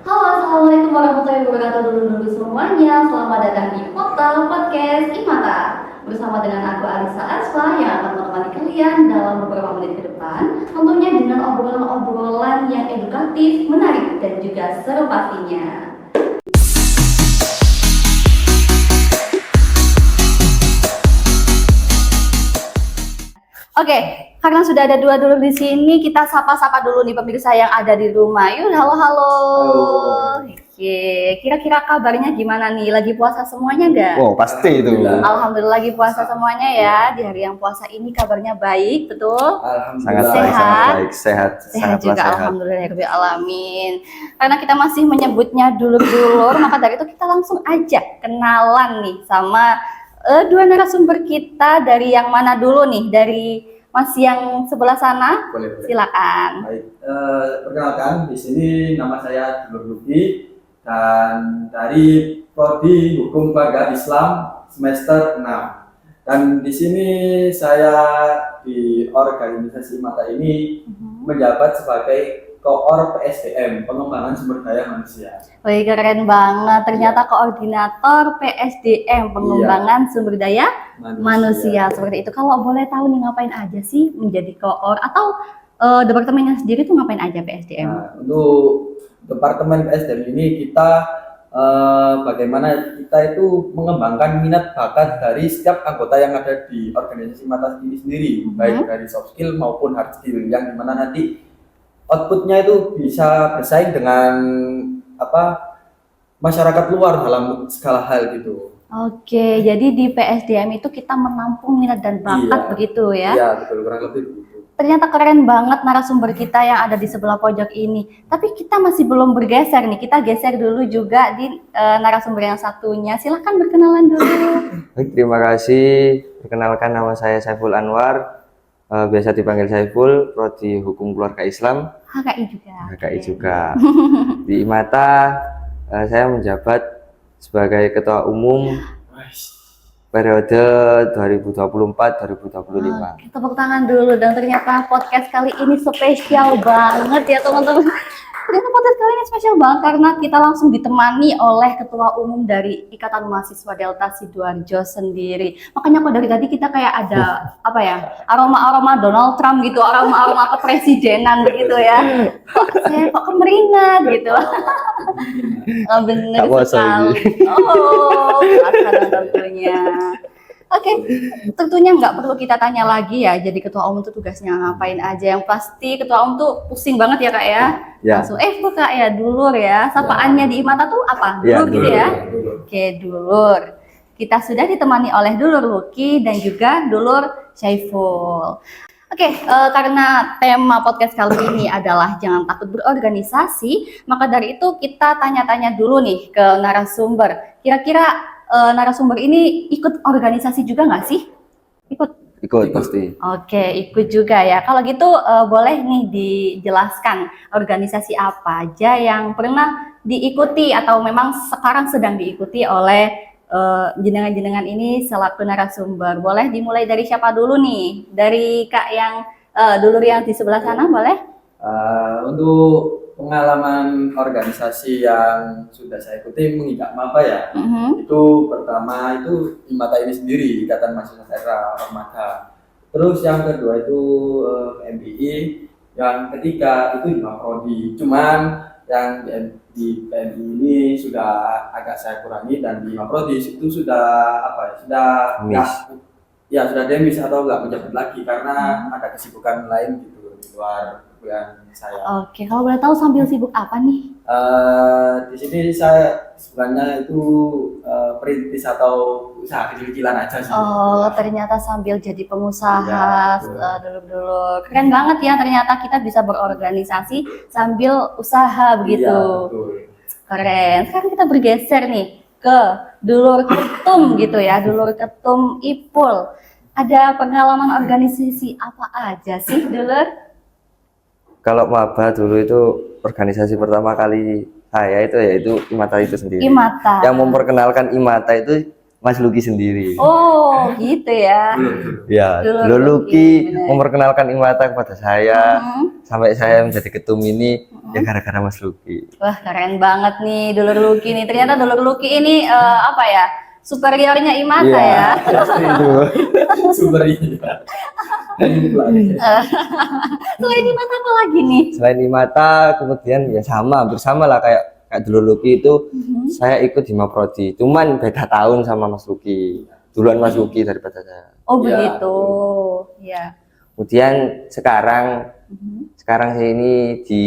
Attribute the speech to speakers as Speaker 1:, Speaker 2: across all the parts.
Speaker 1: Halo, assalamualaikum warahmatullahi wabarakatuh dulu semuanya. Selamat datang di Portal Podcast Imata. Bersama dengan aku Alisa Asfa yang akan menemani kalian dalam beberapa menit ke depan. Tentunya dengan obrolan-obrolan yang edukatif, menarik dan juga seru pastinya. Oke, karena sudah ada dua dulu di sini, kita sapa-sapa dulu nih pemirsa yang ada di rumah. Yuk, halo.
Speaker 2: Halo.
Speaker 1: Oke, kira-kira kabarnya gimana nih? Lagi puasa semuanya nggak?
Speaker 2: Oh, pasti itu.
Speaker 1: Alhamdulillah lagi puasa semuanya ya. Di hari yang puasa ini kabarnya baik, betul?
Speaker 2: Sangat
Speaker 1: Sehat.
Speaker 2: baik, sangat baik, sehat
Speaker 1: Juga
Speaker 2: sehat.
Speaker 1: alhamdulillah alamin. Karena kita masih menyebutnya dulur-dulur, maka dari itu kita langsung aja kenalan nih sama dua narasumber kita. Dari yang mana dulu nih? Dari Mas yang sebelah sana?
Speaker 3: Boleh.
Speaker 1: Silakan.
Speaker 3: Baik, perkenalkan di sini nama saya Dulur Luki dan dari Prodi Hukum Keluarga Islam semester 6. Dan di sini saya di organisasi Mata ini menjabat sebagai Koor PSDM, Pengembangan Sumber Daya Manusia.
Speaker 1: Wih, keren banget. Ternyata koordinator PSDM, Pengembangan Sumber Daya Manusia. Seperti itu. Kalau boleh tahu nih ngapain aja sih menjadi koor atau departemennya sendiri tuh ngapain aja PSDM?
Speaker 3: Nah, untuk departemen PSDM ini kita bagaimana kita itu mengembangkan minat bakat dari setiap anggota yang ada di organisasi Mata ini sendiri, baik dari soft skill maupun hard skill, yang dimana nanti outputnya itu bisa bersaing dengan masyarakat luar dalam segala hal gitu.
Speaker 1: Oke, jadi di PSDM itu kita menampung minat dan bakat begitu ya?
Speaker 3: Iya, betul, kurang lebih begitu.
Speaker 1: Ternyata keren banget narasumber kita yang ada di sebelah pojok ini. Tapi kita masih belum bergeser nih. Kita geser dulu juga di narasumber yang satunya. Silahkan berkenalan dulu.
Speaker 2: Baik, terima kasih. Perkenalkan, nama saya Saiful Anwar. Biasa dipanggil Saiful, Prodi Hukum Keluarga Islam.
Speaker 1: HKI juga.
Speaker 2: HKI juga. Di IMATA saya menjabat sebagai Ketua Umum periode 2024-2025.
Speaker 1: Tepuk tangan dulu. Dan ternyata podcast kali ini spesial banget ya teman-teman. Ternyata podcast kali ini spesial banget karena kita langsung ditemani oleh Ketua Umum dari Ikatan Mahasiswa Delta Sidoarjo sendiri. Makanya kok dari tadi kita kayak ada aroma-aroma Donald Trump gitu, aroma-aroma kepresidenan begitu ya. Saya kok kemeringat gitu. Bener sekali. Oh, puasa tentunya. Oke, tentunya nggak perlu kita tanya lagi ya. Jadi ketua umum itu tugasnya ngapain aja? Yang pasti ketua umum tuh pusing banget ya kak ya. Langsung, kok kak ya dulur ya. Sapaannya di IMATA tuh apa? Dulur gitu ya. Oke, dulur. Kita sudah ditemani oleh dulur Luki dan juga dulur Saiful. Oke, karena tema podcast kali ini adalah jangan takut berorganisasi, maka dari itu kita tanya-tanya dulu nih ke narasumber. Kira-kira narasumber ini ikut organisasi juga nggak sih?
Speaker 2: Ikut pasti.
Speaker 1: Oke, ikut juga ya. Kalau gitu boleh nih dijelaskan organisasi apa aja yang pernah diikuti atau memang sekarang sedang diikuti oleh jenengan-jenengan ini selaku narasumber. Boleh dimulai dari siapa dulu nih? Dari kak yang dulur yang di sebelah sana boleh?
Speaker 3: Untuk pengalaman organisasi yang sudah saya ikuti mengingat apa ya? Itu pertama itu IMATA ini sendiri, Ikatan Mahasiswa Daerah Ormada. Terus yang kedua itu PMBI, yang ketiga itu Prodi. Cuman yang di PMI ini sudah agak saya kurangi, dan di Prodi itu sudah sudah demis atau nggak menjabat lagi karena ada kesibukan lain gitu di luar kuliah saya.
Speaker 1: Oke, kalau boleh tahu sambil sibuk apa nih?
Speaker 3: Di sini saya sebenarnya itu perintis atau usaha kecil-kecilan aja sih.
Speaker 1: Oh, ternyata sambil jadi pengusaha dulu. Keren banget ya, ternyata kita bisa berorganisasi sambil usaha begitu.
Speaker 3: Iya, betul.
Speaker 1: Keren. Sekarang kita bergeser nih ke dulur ketum gitu ya, dulur ketum IPUL. Ada pengalaman organisasi apa aja sih, dulur?
Speaker 2: Kalau maba dulu itu organisasi pertama kali saya itu yaitu IMATA itu sendiri.
Speaker 1: IMATA.
Speaker 2: Yang memperkenalkan IMATA itu Mas Luki sendiri.
Speaker 1: Oh, gitu ya.
Speaker 2: Ya,
Speaker 1: Dulur
Speaker 2: Luki
Speaker 1: Luki, bener.
Speaker 2: memperkenalkan Imata kepada saya,
Speaker 1: Mhm.
Speaker 2: sampai saya menjadi ketum ini ya gara-gara Mas Luki.
Speaker 1: Wah, keren banget nih Dulur Luki nih. Ternyata Dulur Luki ini apa ya? Superiornya Imata
Speaker 2: Iya,
Speaker 1: ya.
Speaker 2: itu.
Speaker 3: Sumber ini.
Speaker 1: Selain Imata apa lagi nih?
Speaker 2: Selain Imata, kemudian ya sama, hampir sama lah kayak dulu Luki itu, saya ikut Hima Prodi, cuman beda tahun sama Mas Luki. Duluan Mas Luki daripada saya.
Speaker 1: Oh,
Speaker 3: Iya,
Speaker 1: begitu. Ya.
Speaker 2: Kemudian sekarang saya ini di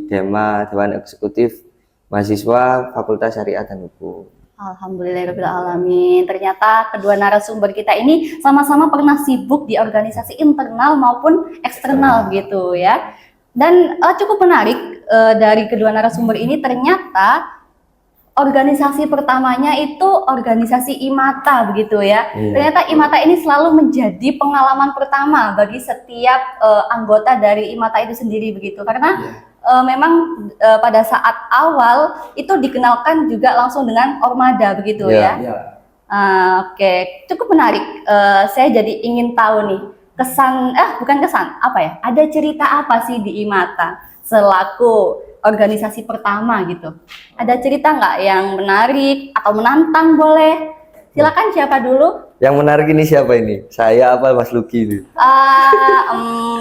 Speaker 2: Dewan Eksekutif Mahasiswa Fakultas Syariah dan Hukum.
Speaker 1: Alhamdulillahirabbil alamin. Ternyata kedua narasumber kita ini sama-sama pernah sibuk di organisasi internal maupun eksternal gitu ya. Dan cukup menarik dari kedua narasumber ini ternyata organisasi pertamanya itu organisasi Imata begitu ya.
Speaker 2: Iya.
Speaker 1: Ternyata Imata ini selalu menjadi pengalaman pertama bagi setiap anggota dari Imata itu sendiri begitu. Karena memang pada saat awal itu dikenalkan juga langsung dengan Ormada begitu
Speaker 2: Iya.
Speaker 1: ya.
Speaker 3: Iya.
Speaker 1: Oke, cukup menarik. Saya jadi ingin tahu nih kesan, bukan kesan, apa ya? Ada cerita apa sih di Imata selaku organisasi pertama gitu? Ada cerita nggak yang menarik atau menantang boleh? Silakan siapa dulu?
Speaker 2: Yang menarik ini siapa ini? Saya apa Mas Luki itu?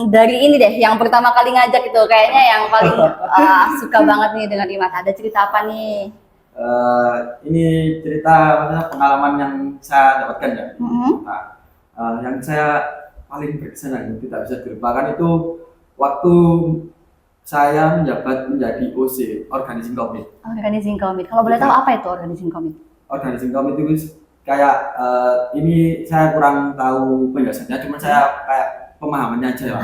Speaker 1: Dari ini deh, yang pertama kali ngajak itu kayaknya yang paling suka banget nih dengan Imata. Ada cerita apa nih?
Speaker 3: Ini cerita maksudnya pengalaman yang saya dapatkan ya. Yang saya paling berkesan dan tidak bisa dilupakan itu waktu saya menjabat menjadi OC, Organizing Committee.
Speaker 1: Organizing Committee. Kalau boleh tahu apa itu Organizing Committee?
Speaker 3: Organizing Committee itu kayak ini saya kurang tahu penjelasannya, cuma saya kayak pemahamannya aja ya.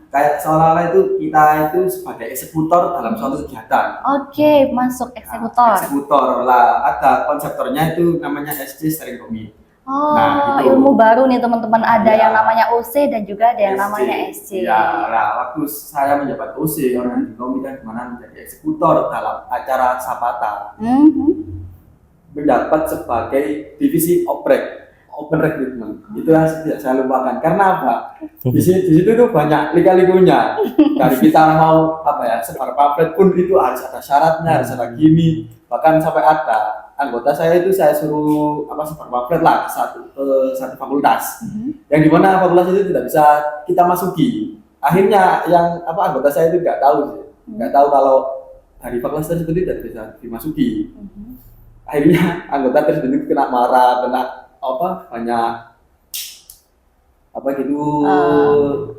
Speaker 3: Kayak seolah-olah itu kita itu sebagai eksekutor dalam suatu kegiatan.
Speaker 1: Oke, masuk eksekutor.
Speaker 3: Eksekutor lah, ada konseptornya itu namanya SC Steering Committee.
Speaker 1: Oh,
Speaker 3: Nah, itu.
Speaker 1: ilmu baru nih teman-teman. Ada
Speaker 3: Iya.
Speaker 1: yang namanya OC dan juga ada yang namanya SC.
Speaker 3: Ya, nah, waktu saya menjabat OC Organizing Committee kan gimana menjadi eksekutor dalam acara Sapata, mendapat sebagai divisi open recruitment. Itu yang tidak saya lupakan. Karena apa? Di situ tuh banyak lika-likunya. Dari kita mau apa ya, sebar pamflet pun itu harus ada syaratnya, harus ada gini. Bahkan sampai ada anggota saya itu saya suruh sebar pamflet lah ke satu fakultas. Yang dimana fakultas itu tidak bisa kita masuki. Akhirnya yang anggota saya itu nggak tahu kalau dari fakultas tersebut tidak bisa dimasuki. Akhirnya anggota tersebut kena marah, kena banyak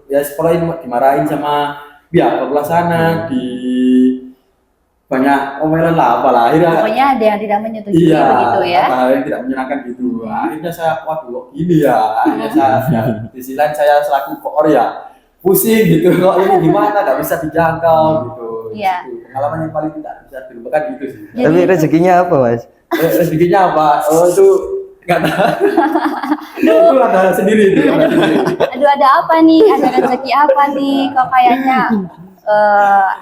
Speaker 3: ya sekolah dimarahin sama pihak fakultas sana, di banyak omelan lah apalah. Akhirnya
Speaker 1: Pokoknya ada yang tidak menyetujui
Speaker 3: iya,
Speaker 1: begitu ya.
Speaker 3: hal yang tidak menyenangkan gitu. Akhirnya saya waduh kok gini ya. Akhirnya saya di sisi lain saya selaku koor ya pusing gitu, kok ini gimana nggak bisa dijangkau gitu.
Speaker 1: Iya.
Speaker 3: Gitu. Pengalaman yang paling tidak bisa dilupakan gitu sih.
Speaker 1: Jadi
Speaker 2: Tapi
Speaker 1: itu-
Speaker 2: rezekinya apa Mas?
Speaker 3: Rezekinya apa? Oh itu nggak tahu. Itu ada sendiri itu.
Speaker 1: Aduh, ada apa nih? Ada rezeki apa nih? Kok kayaknya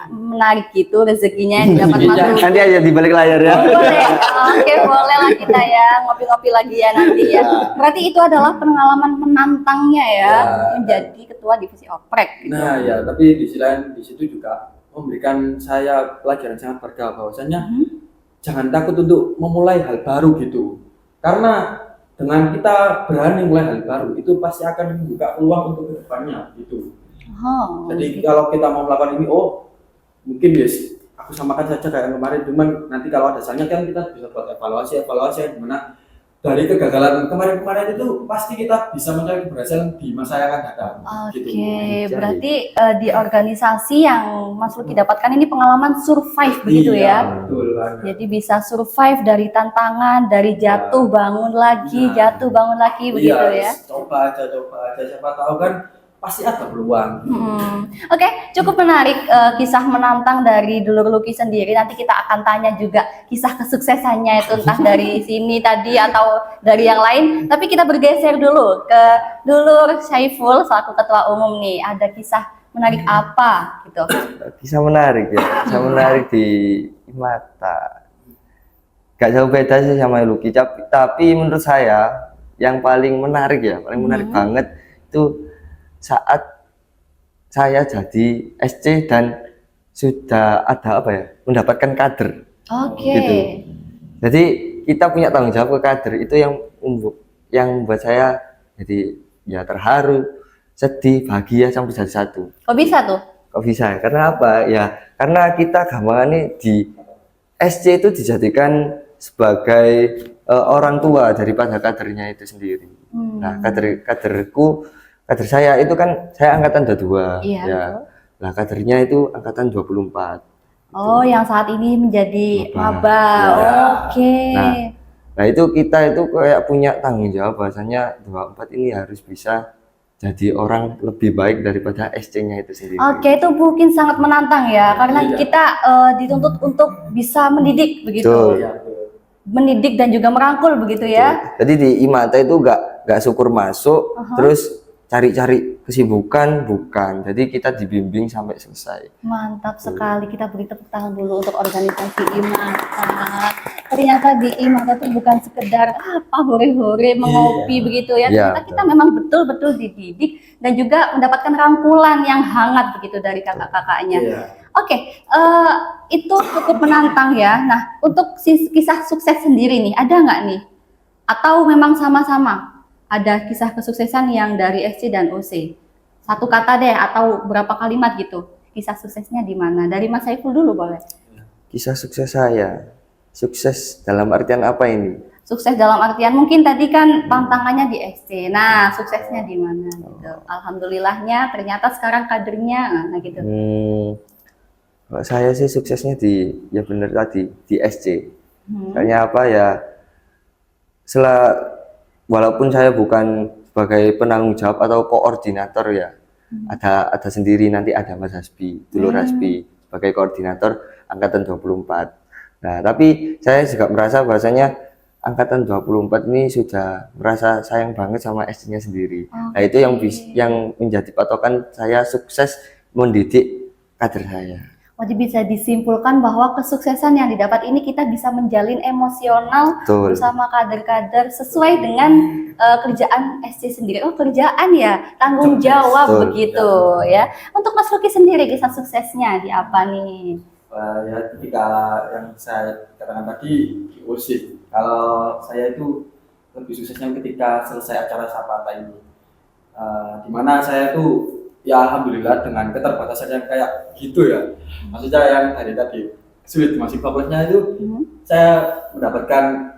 Speaker 1: menarik gitu rezekinya yang didapat
Speaker 3: Rezekinya.
Speaker 1: masuk.
Speaker 2: Nanti aja di balik layar ya.
Speaker 1: Boleh, oke boleh lah kita ya ngopi-ngopi lagi ya nanti ya. Berarti itu adalah pengalaman menantangnya ya,
Speaker 3: Ya.
Speaker 1: menjadi ketua divisi oprek. Gitu.
Speaker 3: Nah ya, tapi di sisi lain di situ juga memberikan saya pelajaran sangat berharga bahwasanya jangan takut untuk memulai hal baru gitu. Karena dengan kita berani mulai hal baru itu pasti akan membuka peluang untuk kedepannya gitu.
Speaker 1: Oh,
Speaker 3: Jadi kalau kita mau melakukan ini, mungkin yes, aku samakan saja kayak kemarin. Cuman nanti kalau ada salahnya kan kita bisa buat evaluasi yang dimana dari kegagalan kemarin-kemarin itu pasti kita bisa mencari keberhasilan di masa yang akan datang.
Speaker 1: Oke,
Speaker 3: Gitu.
Speaker 1: berarti di organisasi yang Mas Luki dapatkan ini pengalaman survive begitu
Speaker 3: Iya,
Speaker 1: ya.
Speaker 3: Betul banget.
Speaker 1: Jadi bisa survive dari tantangan, dari jatuh bangun lagi,
Speaker 3: Nah.
Speaker 1: jatuh bangun lagi begitu ya.
Speaker 3: Coba aja. Siapa tahu kan pasti ada peluang.
Speaker 1: Oke, cukup menarik kisah menantang dari Dulur Luki sendiri. Nanti kita akan tanya juga kisah kesuksesannya itu entah dari sini tadi atau dari yang lain. Tapi kita bergeser dulu ke Dulur Syaiful selaku ketua umum nih. Ada kisah menarik apa gitu?
Speaker 2: Kisah menarik ya. Kisah menarik di Imata. Gak jauh beda sih sama Lucky, tapi menurut saya yang paling menarik ya, paling menarik banget itu saat saya jadi SC dan sudah ada apa ya, mendapatkan kader.
Speaker 1: Oke.
Speaker 2: Gitu. Jadi kita punya tanggung jawab ke kader, itu yang membuat saya jadi ya terharu, sedih, bahagia sampai jadi satu.
Speaker 1: Kok bisa tuh?
Speaker 2: Kok bisa? Karena apa? Ya karena kita gampangannya di SC itu dijadikan sebagai orang tua daripada kadernya itu sendiri. Nah, kader saya itu kan saya angkatan 22
Speaker 1: Iya,
Speaker 2: ya.
Speaker 1: betul.
Speaker 2: Nah, kadernya itu angkatan 24.
Speaker 1: Oh, yang saat ini menjadi maba.
Speaker 3: Ya.
Speaker 1: Oke.
Speaker 2: Nah, itu kita itu kayak punya tanggung jawab bahwasanya 24 ini harus bisa jadi orang lebih baik daripada SC-nya itu sendiri.
Speaker 1: Oke, itu mungkin sangat menantang ya, karena
Speaker 3: Iya.
Speaker 1: kita dituntut untuk bisa mendidik begitu.
Speaker 2: Betul.
Speaker 3: Iya.
Speaker 1: Mendidik dan juga merangkul begitu ya.
Speaker 2: Jadi di IMATA itu nggak syukur masuk, terus cari-cari kesibukan, bukan. Jadi kita dibimbing sampai selesai.
Speaker 1: Mantap sekali, kita beri tepuk tangan dulu untuk organisasi IMATA. Ternyata di IMATA itu bukan sekedar apa hore-hore mengopi begitu ya.
Speaker 2: Iya,
Speaker 1: Ternyata kita memang betul-betul dididik dan juga mendapatkan rangkulan yang hangat begitu dari kakak-kakaknya.
Speaker 3: Iya.
Speaker 1: Oke, itu cukup menantang ya. Nah, untuk kisah sukses sendiri nih, ada nggak nih? Atau memang sama-sama? Ada kisah kesuksesan yang dari SC dan OC? Satu kata deh, atau berapa kalimat gitu. Kisah suksesnya di mana? Dari Mas Saiful dulu boleh.
Speaker 2: Kisah sukses saya, sukses dalam artian apa ini?
Speaker 1: Sukses dalam artian mungkin tadi kan tantangannya di SC. Nah, suksesnya di mana gitu. Alhamdulillahnya ternyata sekarang kadernya nah gitu.
Speaker 2: Kalau saya sih suksesnya ya bener tadi di SC. Kayaknya apa ya? Walaupun saya bukan sebagai penanggung jawab atau koordinator ya, ada sendiri, nanti ada Mas Hasbi, dulu Hasbi sebagai koordinator angkatan 24. Nah, tapi saya juga merasa bahwasanya angkatan 24 ini sudah merasa sayang banget sama SC-nya sendiri. Nah, itu yang menjadi patokan saya sukses mendidik kader saya.
Speaker 1: Jadi bisa disimpulkan bahwa kesuksesan yang didapat ini kita bisa menjalin emosional
Speaker 2: Betul.
Speaker 1: bersama kader-kader sesuai dengan kerjaan SC sendiri. Oh, kerjaan ya, tanggung jawab
Speaker 2: Betul.
Speaker 1: begitu ya. Untuk Mas Lucky sendiri kisah suksesnya di apa nih?
Speaker 3: Ya ketika yang saya katakan tadi di OSIS, kalau saya itu lebih suksesnya ketika selesai acara Sapata ini, di mana saya itu ya alhamdulillah dengan keterbatasan yang kayak gitu ya, maksudnya yang tadi sulit masih fokusnya itu saya mendapatkan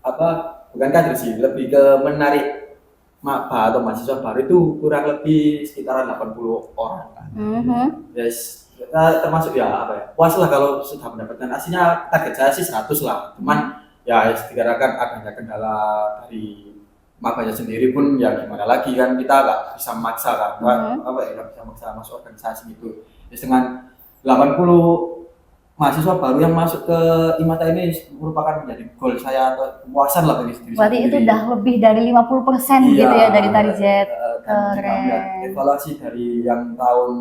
Speaker 3: apa, bukan kader sih, lebih ke menarik maba atau mahasiswa baru itu kurang lebih sekitaran 80 orang kan. Yes, kita termasuk ya apa ya, puas lah kalau sudah mendapatkan, aslinya target saya sih 100 lah, cuman ya dikarenakan adanya kendala dari mabanya sendiri pun ya gimana lagi kan, kita nggak bisa memaksa kan, apa ya, nggak bisa memaksa masuk organisasi gitu. Jadi dengan 80 mahasiswa baru yang masuk ke IMATA ini merupakan menjadi goal saya atau kepuasan lah bagi diri
Speaker 1: Berarti
Speaker 3: sendiri.
Speaker 1: itu udah lebih dari 50% gitu ya dari target.
Speaker 3: Dan jika melihat evaluasi dari yang tahun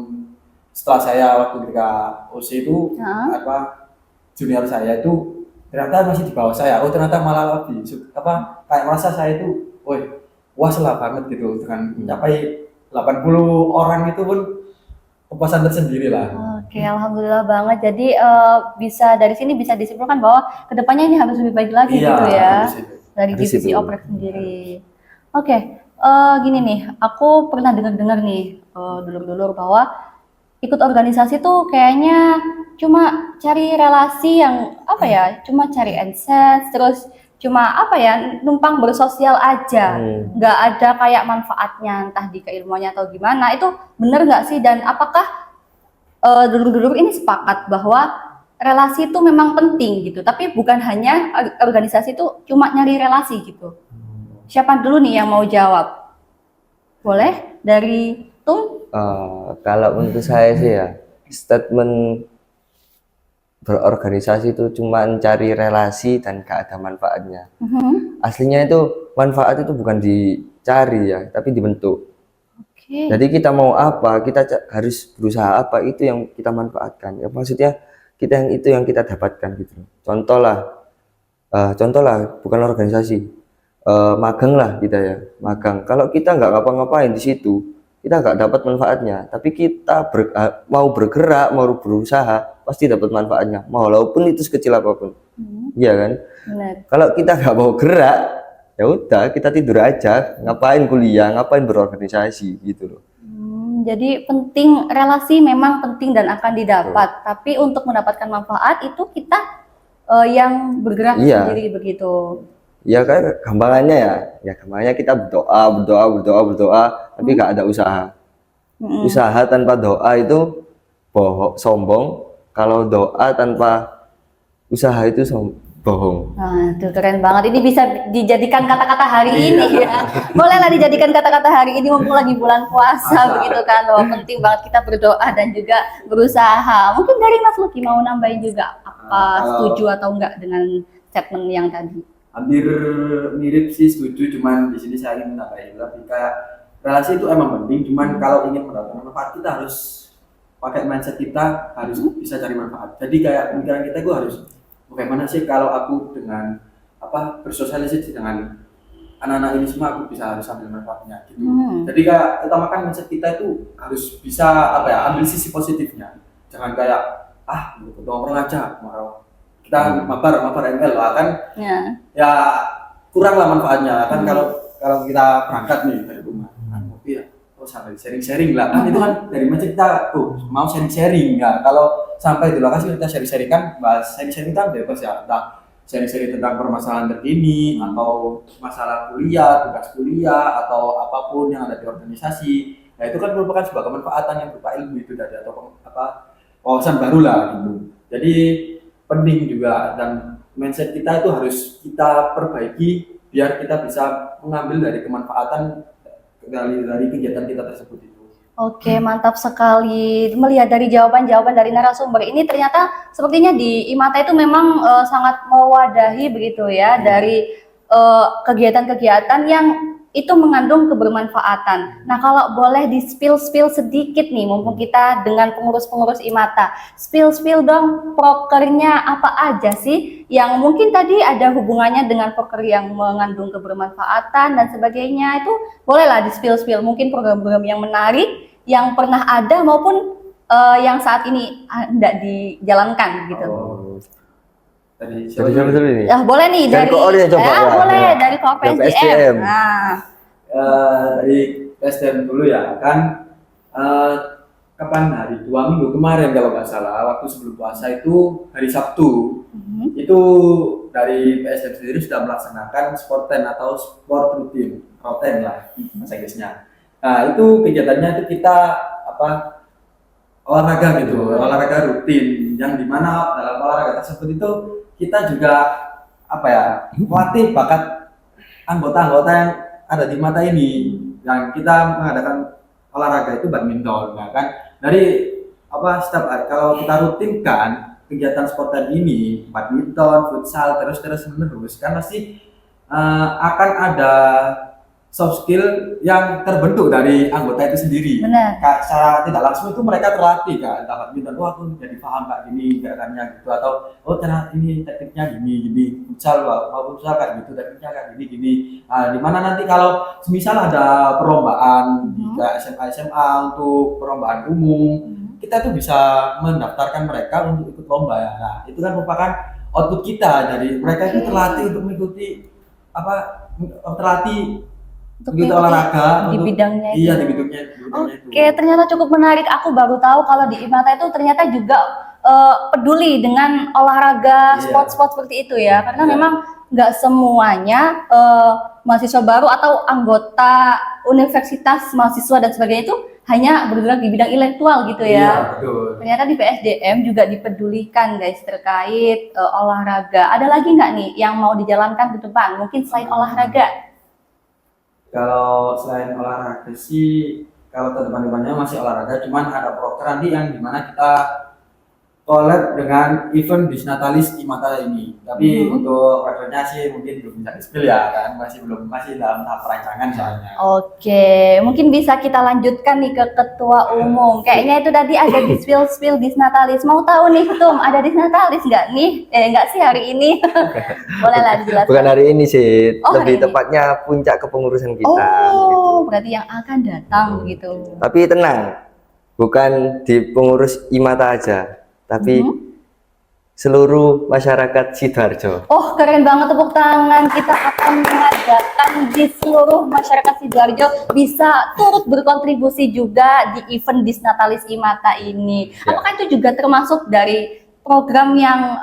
Speaker 3: setelah saya waktu ketika OC itu apa, junior saya itu ternyata masih di bawah saya. Oh, ternyata malah lebih apa, kayak merasa saya itu puas lah banget gitu dengan mencapai 80 orang, itu pun kepuasan tersendiri lah.
Speaker 1: Oke, alhamdulillah banget. Jadi bisa dari sini bisa disimpulkan bahwa kedepannya ini harus lebih baik lagi gitu ya dari divisi oprek sendiri. Oke, gini nih, aku pernah dengar nih dulur-dulur bahwa ikut organisasi tuh kayaknya cuma cari relasi yang apa ya, cuma cari AdSense, terus cuma apa ya, numpang bersosial aja, nggak ada kayak manfaatnya entah di keilmuannya atau gimana. Itu bener nggak sih? Dan apakah dulur-dulur ini sepakat bahwa relasi itu memang penting gitu, tapi bukan hanya organisasi itu cuma nyari relasi gitu? Siapa dulu nih yang mau jawab? Boleh dari Tung?
Speaker 2: Kalau untuk saya sih ya, statement berorganisasi itu cuma cari relasi dan gak ada manfaatnya. Aslinya itu manfaat itu bukan dicari ya, tapi dibentuk. Jadi kita mau apa, kita harus berusaha apa, itu yang kita manfaatkan. Ya maksudnya kita yang itu yang kita dapatkan gitu. Contoh lah, contoh lah, bukan organisasi, magang lah kita ya, magang. Kalau kita nggak ngapa-ngapain di situ, kita nggak dapat manfaatnya. Tapi kita mau bergerak, mau berusaha, pasti dapat manfaatnya, walaupun itu sekecil apapun. Iya kan?
Speaker 1: Benar.
Speaker 2: Kalau kita nggak mau gerak, ya udah kita tidur aja, ngapain kuliah, ngapain berorganisasi gitu loh.
Speaker 1: Jadi penting, relasi memang penting dan akan didapat, tapi untuk mendapatkan manfaat itu kita yang bergerak
Speaker 2: Iya.
Speaker 1: sendiri begitu.
Speaker 2: Ya kayak gampangannya ya gampangannya kita berdoa, tapi nggak ada usaha. Usaha tanpa doa itu bohong, sombong. Kalau doa tanpa usaha itu bohong.
Speaker 1: Nah, itu keren banget. Ini bisa dijadikan kata-kata hari ini ya. Bolehlah dijadikan kata-kata hari ini mumpung lagi bulan puasa begitu kan. Bahwa penting banget kita berdoa dan juga berusaha. Mungkin dari Mas Luki mau nambahin juga apa setuju atau enggak dengan statement yang tadi?
Speaker 3: Hampir mirip sih, setuju, cuman di sini saya ingin menambahin lebih kayak relasi itu emang penting, cuman kalau ingin mendapatkan manfaat kita harus pakai mindset, kita harus bisa cari manfaat. Jadi kayak pemikiran kita itu harus bagaimana sih kalau aku dengan bersosialisasi dengan anak-anak ini semua aku bisa harus ambil manfaatnya gitu. Jadi kayak utamakan mindset kita itu harus bisa ambil sisi positifnya. Jangan kayak nongkrong aja, mau kita mabar ML lah kan, ya kurang lah manfaatnya kan. Kalau kita berangkat nih dari rumah ngopi ya, sampai sharing lah kan, itu kan dari macam kita mau sharing ya. Kalau sampai di lokasi kita sharing kan, bahas sharing kan bebas ya, entah sharing tentang permasalahan terkini atau masalah kuliah, tugas kuliah atau apapun yang ada di organisasi. Nah itu kan merupakan sebuah kemanfaatan yang berupa ilmu itu dari atau wawasan baru lah gitu. Jadi penting juga, dan mindset kita itu harus kita perbaiki biar kita bisa mengambil dari kemanfaatan dari kegiatan kita tersebut itu.
Speaker 1: Oke, mantap sekali. Melihat dari jawaban-jawaban dari narasumber ini, ternyata sepertinya di IMATA itu memang sangat mewadahi begitu ya, dari kegiatan-kegiatan yang itu mengandung kebermanfaatan. Nah, kalau boleh di spill sedikit nih, mumpung kita dengan pengurus-pengurus IMATA, spill dong prokernya apa aja sih yang mungkin tadi ada hubungannya dengan proker yang mengandung kebermanfaatan dan sebagainya. Itu bolehlah di spill mungkin program-program yang menarik yang pernah ada maupun yang saat ini tidak dijalankan gitu.
Speaker 3: Tadi
Speaker 2: Siapa dulu ini?
Speaker 1: Ya, boleh nih dari boleh dari PSDM. Nah,
Speaker 3: dari PSDM dulu ya kan. Kapan hari 2 minggu kemarin kalau nggak salah, waktu sebelum puasa itu hari Sabtu, itu dari PSDM sendiri sudah melaksanakan sporten atau sport rutin, roten lah bahasa Inggrisnya. Nah itu kegiatannya itu kita olahraga gitu, olahraga rutin, yang dimana dalam olahraga tersebut itu kita juga melatih bakat anggota-anggota yang ada di mata ini. Yang kita mengadakan olahraga itu badminton, ya kan? Dari setiap hari kalau kita rutinkan kegiatan sportan ini, badminton, futsal terus menerus, kan pasti akan ada soft skill yang terbentuk dari anggota itu sendiri.
Speaker 1: Benar.
Speaker 3: Secara tidak langsung itu mereka terlatih kan, entah badminton, aku jadi paham kayak gini gerakannya gitu, atau cara ini tekniknya gini, futsal kayak gitu, tekniknya kayak gini. Nah, dimana nanti kalau semisal ada perlombaan di SMA untuk perlombaan umum, kita tuh bisa mendaftarkan mereka untuk ikut lomba ya. Nah, itu kan merupakan output kita, dari mereka itu terlatih untuk mengikuti untuk olahraga
Speaker 1: di bidangnya itu.
Speaker 3: Iya, di bidangnya itu.
Speaker 1: Oke, ternyata cukup menarik. Aku baru tahu kalau di IMATA itu ternyata juga peduli dengan olahraga, sport seperti itu ya. Karena memang nggak semuanya mahasiswa baru atau anggota universitas, mahasiswa dan sebagainya itu hanya bergerak di bidang intelektual gitu ya.
Speaker 3: Iya, betul.
Speaker 1: Ternyata di PSDM juga dipedulikan guys terkait olahraga. Ada lagi nggak nih yang mau dijalankan ke depan? Mungkin selain olahraga?
Speaker 3: Kalau selain olahraga sih, kalau ke depan-depannya masih olahraga, cuman ada proker nanti yang dimana kita collab dengan event Disnatalis Imata ini. Tapi untuk referensinya sih mungkin belum bisa di-spill ya kan, masih dalam tahap perancangan soalnya.
Speaker 1: Oke, mungkin bisa kita lanjutkan nih ke ketua umum. Kayaknya itu tadi ada di spill Disnatalis. Mau tahu nih Ketum, ada Disnatalis nggak nih? Nggak sih hari ini? Boleh lah dijelaskan.
Speaker 2: Bukan hari ini sih,
Speaker 1: Oh, hari
Speaker 2: lebih
Speaker 1: ini.
Speaker 2: tepatnya puncak kepengurusan kita.
Speaker 1: Oh,
Speaker 2: gitu.
Speaker 1: berarti yang akan datang gitu.
Speaker 2: Tapi tenang, bukan di pengurus Imata aja, tapi seluruh masyarakat Sidoarjo.
Speaker 1: Oh, keren banget, tepuk tangan. Kita akan mengadakan di seluruh masyarakat Sidoarjo bisa turut berkontribusi juga di event Disnatalis Imata ini.
Speaker 2: Ya.
Speaker 1: Apakah itu juga termasuk dari program yang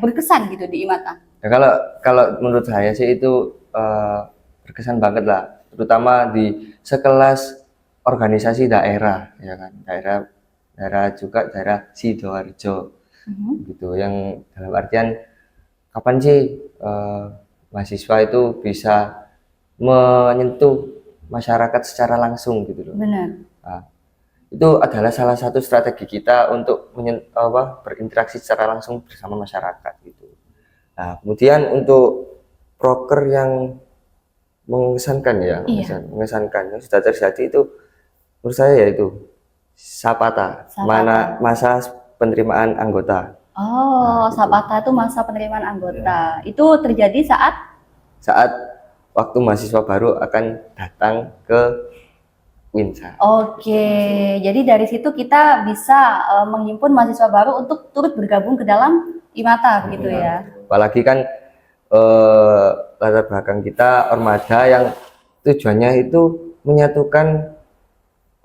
Speaker 1: berkesan gitu di Imata?
Speaker 2: Ya, kalau menurut saya sih itu berkesan banget lah, terutama di sekelas organisasi daerah, ya kan, daerah juga daerah Sidoarjo, gitu. Yang dalam artian kapan sih mahasiswa itu bisa menyentuh masyarakat secara langsung gitu loh.
Speaker 1: Benar.
Speaker 2: Nah, itu adalah salah satu strategi kita untuk berinteraksi secara langsung bersama masyarakat gitu. Nah, kemudian untuk proker yang mengesankan ya,
Speaker 1: Iya.
Speaker 2: mengesankan yang sudah terjadi itu menurut saya yaitu Sapata,
Speaker 1: Sapata.
Speaker 2: masa penerimaan anggota.
Speaker 1: Oh,
Speaker 2: Gitu.
Speaker 1: Sapata itu masa penerimaan anggota. Itu terjadi
Speaker 2: Saat waktu mahasiswa baru akan datang ke Winsa.
Speaker 1: Oke, jadi dari situ kita bisa menghimpun mahasiswa baru untuk turut bergabung ke dalam Imata begitu ya.
Speaker 2: Apalagi kan latar belakang kita Ormada yang tujuannya itu menyatukan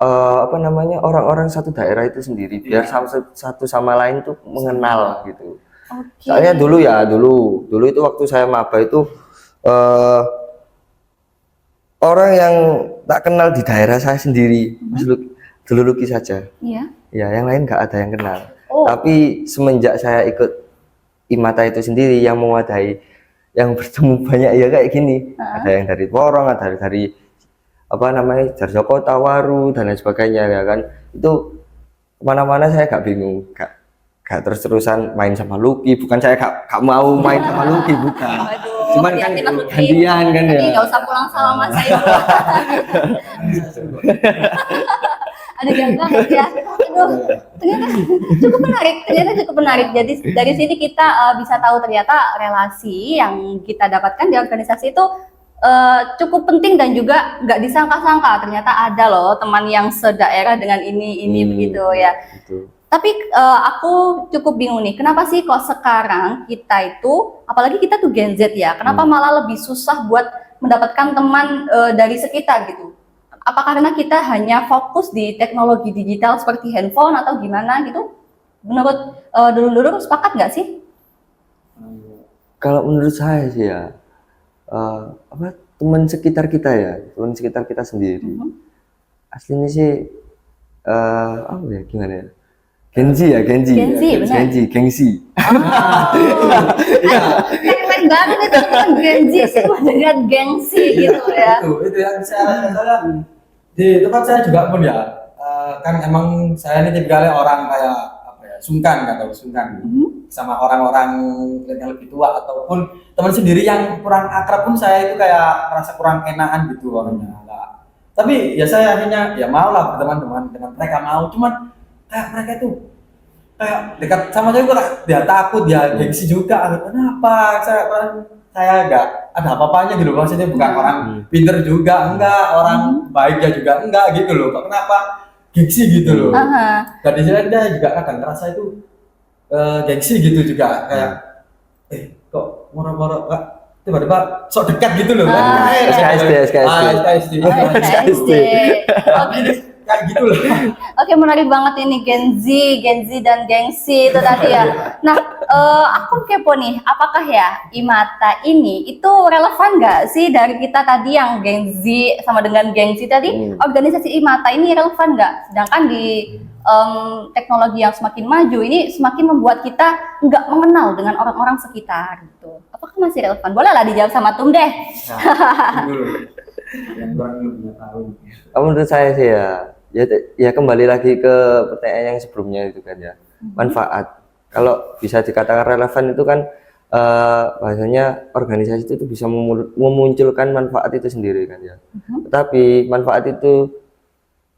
Speaker 2: orang-orang satu daerah itu sendiri biar satu sama lain tuh mengenal gitu.
Speaker 1: Oke.
Speaker 2: Soalnya dulu itu waktu saya maba itu orang yang tak kenal di daerah saya sendiri, Mas dulu Luki saja.
Speaker 1: Iya.
Speaker 2: Ya, yang lain nggak ada yang kenal.
Speaker 1: Oh.
Speaker 2: Tapi semenjak saya ikut Imata itu sendiri yang mewadahi, yang bertemu banyak ya kayak gini. Ada yang dari Porong, ada dari Jarjo Kota, Waru dan lain sebagainya ya kan. Itu kemana-mana saya gak bingung, gak terus-terusan main sama Lucky. Bukan saya gak mau main sama Lucky, bukan.
Speaker 1: Waduh,
Speaker 2: Cuman kan
Speaker 1: hati-hati, Mas Lutfi.
Speaker 2: gantian kan ya.
Speaker 1: Jadi nggak usah pulang sama saya. Ada gangguan ya. Aduh, ternyata cukup menarik. Jadi dari sini kita bisa tahu ternyata relasi yang kita dapatkan di organisasi itu cukup penting dan juga nggak disangka-sangka. Ternyata ada loh teman yang sedaerah dengan ini begitu ya.
Speaker 2: Gitu.
Speaker 1: Tapi aku cukup bingung nih, kenapa sih kok sekarang kita itu, apalagi kita tuh Gen Z ya, kenapa malah lebih susah buat mendapatkan teman dari sekitar gitu? Apa karena kita hanya fokus di teknologi digital seperti handphone atau gimana gitu? Menurut dulu sepakat nggak sih?
Speaker 2: Kalau menurut saya sih ya, teman sekitar kita sendiri. Aslinya sih gimana ya? Genzi, benar. Gengsi.
Speaker 1: Keren banget itu teman Genzi semua dengan gengsi gitu ya.
Speaker 3: Itu yang saya di tempat saya juga pun ya, kan emang saya ini tipikalnya orang kayak sungkan sama orang-orang yang lebih tua ataupun teman sendiri yang kurang akrab pun saya itu kayak merasa kurang enakan gitu orangnya. Tapi ya saya akhirnya ya mau lah berteman dengan mereka, cuman kayak mereka itu kayak dekat sama saya juga dia takut, dia gengsi juga. Kenapa saya nggak ada apa-apanya gitu, maksudnya bukan orang pinter juga enggak, orang baiknya juga enggak gitu loh. Kenapa gengsi gitu loh? Dan di sini dia juga kadang ngerasa itu gengsi gitu juga, kayak kok moro-moro tiba-tiba sok dekat gitu loh kan. SKSD. Kayak gitu loh.
Speaker 1: Oke, menarik banget ini Gen Z dan gengsi itu tadi ya. Nah, aku kepo nih, apakah ya Imata ini itu relevan nggak sih dari kita tadi yang Gen Z sama dengan gengsi tadi? Organisasi Imata ini relevan nggak? Sedangkan di teknologi yang semakin maju ini semakin membuat kita nggak mengenal dengan orang-orang sekitar gitu. Apakah masih relevan? Boleh lah dijawab sama Tum deh.
Speaker 3: Yang kurang lebih tahu.
Speaker 2: Menurut saya sih ya kembali lagi ke pertanyaan yang sebelumnya itu kan ya, manfaat Kalau bisa dikatakan relevan itu kan bahasanya organisasi itu bisa memunculkan manfaat itu sendiri kan ya. Tetapi manfaat itu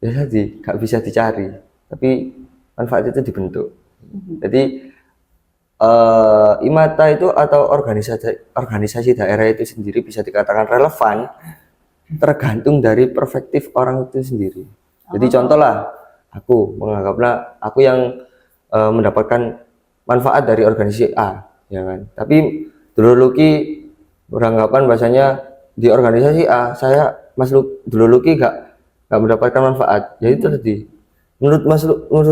Speaker 2: ya tadi nggak bisa dicari, tapi manfaat itu dibentuk. Jadi IMATA itu atau organisasi daerah itu sendiri bisa dikatakan relevan tergantung dari perspektif orang itu sendiri. Jadi contohlah aku menganggaplah aku yang mendapatkan manfaat dari organisasi A, ya kan. Tapi dulur Luki beranggapan bahasanya di organisasi A saya dulur Luki gak mendapatkan manfaat. Ya itu tadi. Menurut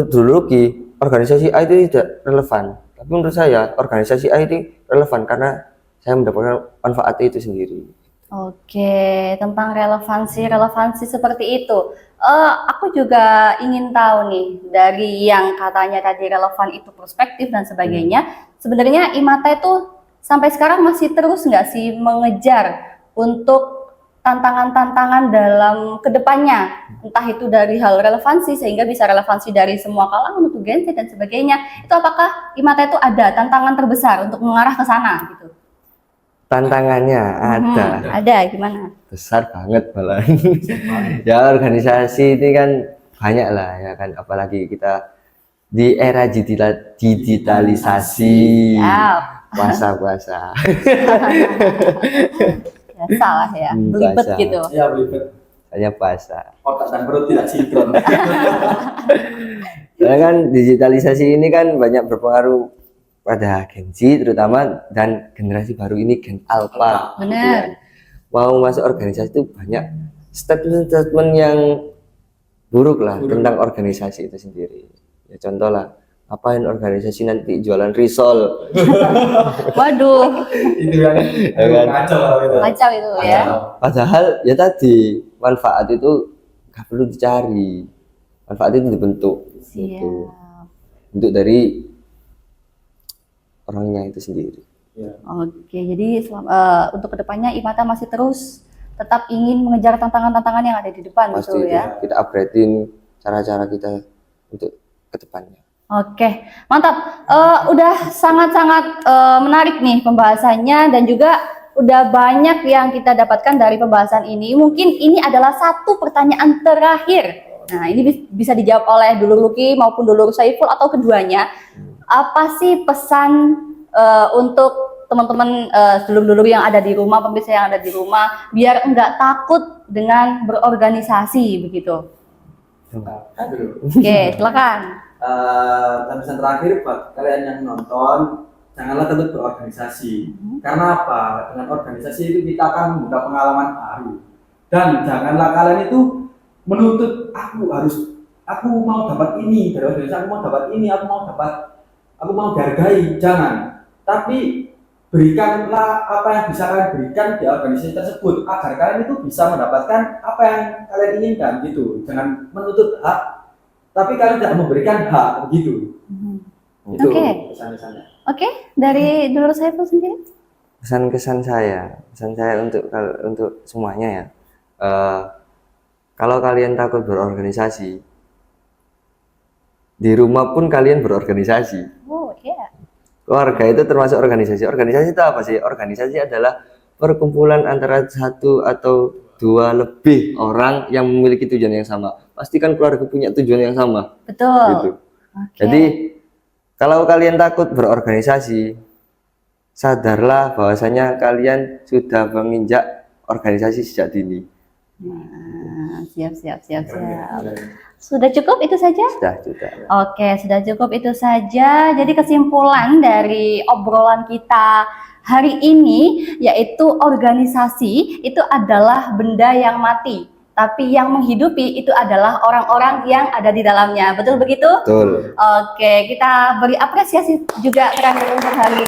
Speaker 2: dulur Luki organisasi A itu tidak relevan. Tapi menurut saya organisasi A ini relevan karena saya mendapatkan manfaat itu sendiri.
Speaker 1: Oke, tentang relevansi seperti itu. Aku juga ingin tahu nih dari yang katanya tadi relevan itu perspektif dan sebagainya. Sebenarnya IMATA itu sampai sekarang masih terus nggak sih mengejar untuk tantangan-tantangan dalam kedepannya, entah itu dari hal relevansi sehingga bisa relevansi dari semua kalangan untuk Gen Z dan sebagainya. Itu apakah IMATA itu ada tantangan terbesar untuk mengarah ke sana gitu?
Speaker 2: Tantangannya
Speaker 1: Ada gimana?
Speaker 2: besar banget malah. Ya organisasi ini kan banyak lah ya kan, apalagi kita di era digitalisasi. Puasa
Speaker 1: Ya, salah ya, belibet
Speaker 2: puasa.
Speaker 1: gitu.
Speaker 3: Ya, belibet.
Speaker 2: Hanya puasa.
Speaker 3: Otak dan perut tidak sinkron.
Speaker 2: Karena kan digitalisasi ini kan banyak berpengaruh pada Gen Z terutama dan generasi baru ini Gen Alpha.
Speaker 1: Benar.
Speaker 2: Mau masuk organisasi itu banyak statement yang buruk lah tentang organisasi itu sendiri. Ya contoh lah, apain organisasi nanti jualan risol.
Speaker 1: Waduh,
Speaker 3: Itu yang kacau.
Speaker 1: kacau itu ya.
Speaker 2: Padahal ya tadi manfaat itu nggak perlu dicari, manfaat itu dibentuk. Gitu. Bentuk dari orangnya itu sendiri.
Speaker 3: Ya.
Speaker 1: Oke, jadi untuk kedepannya IMATA masih terus tetap ingin mengejar tantangan-tantangan yang ada di depan,
Speaker 2: Pasti
Speaker 1: betul ya?
Speaker 2: kita upgradein cara-cara kita untuk kedepannya.
Speaker 1: Oke, mantap. Udah sangat-sangat menarik nih pembahasannya dan juga udah banyak yang kita dapatkan dari pembahasan ini. Mungkin ini adalah satu pertanyaan terakhir. Nah, ini bisa dijawab oleh Dulur Luki maupun Dulur Saiful atau keduanya. Apa sih pesan untuk teman-teman dulur-dulur yang ada di rumah, pemirsa yang ada di rumah, biar enggak takut dengan berorganisasi begitu? Oke, silakan.
Speaker 3: Pesan terakhir buat kalian yang nonton, janganlah takut berorganisasi. Karena apa? Dengan organisasi itu kita akan membuka pengalaman baru. Dan janganlah kalian itu menuntut aku mau dapat ini dari organisasi, aku mau dapat ini, aku mau dihargai. Jangan. Tapi berikanlah apa yang bisa kalian berikan di organisasi tersebut agar kalian itu bisa mendapatkan apa yang kalian inginkan gitu. Jangan menuntut hak tapi kalian tidak memberikan hak begitu. Itu pesan-pesannya.
Speaker 1: Oke, dari Dulur Saiful sendiri?
Speaker 2: Pesan saya untuk semuanya ya. Kalau kalian takut berorganisasi, di rumah pun kalian berorganisasi.
Speaker 1: Oh iya.
Speaker 2: Keluarga itu termasuk organisasi. Organisasi itu apa sih? Organisasi adalah perkumpulan antara satu atau dua lebih orang yang memiliki tujuan yang sama. Pastikan keluarga punya tujuan yang sama.
Speaker 1: Betul.
Speaker 2: Gitu.
Speaker 1: Okay.
Speaker 2: Jadi kalau kalian takut berorganisasi, sadarlah bahwasanya kalian sudah menginjak organisasi sejak dini.
Speaker 1: Nah, siap. Sudah cukup itu saja?
Speaker 2: Sudah.
Speaker 1: Oke, sudah cukup itu saja. Jadi kesimpulan dari obrolan kita hari ini yaitu organisasi itu adalah benda yang mati, tapi yang menghidupi itu adalah orang-orang yang ada di dalamnya. Betul begitu?
Speaker 2: Betul.
Speaker 1: Oke, kita beri apresiasi juga terakhir untuk hari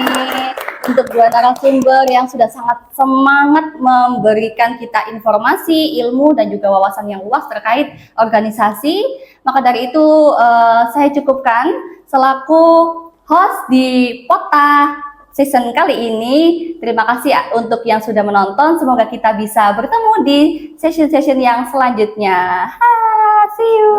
Speaker 1: ini untuk dua narasumber yang sudah sangat semangat memberikan kita informasi, ilmu dan juga wawasan yang luas terkait organisasi. Maka dari itu saya cukupkan selaku host di Pota season kali ini. Terima kasih untuk yang sudah menonton. Semoga kita bisa bertemu di session-session yang selanjutnya. See you.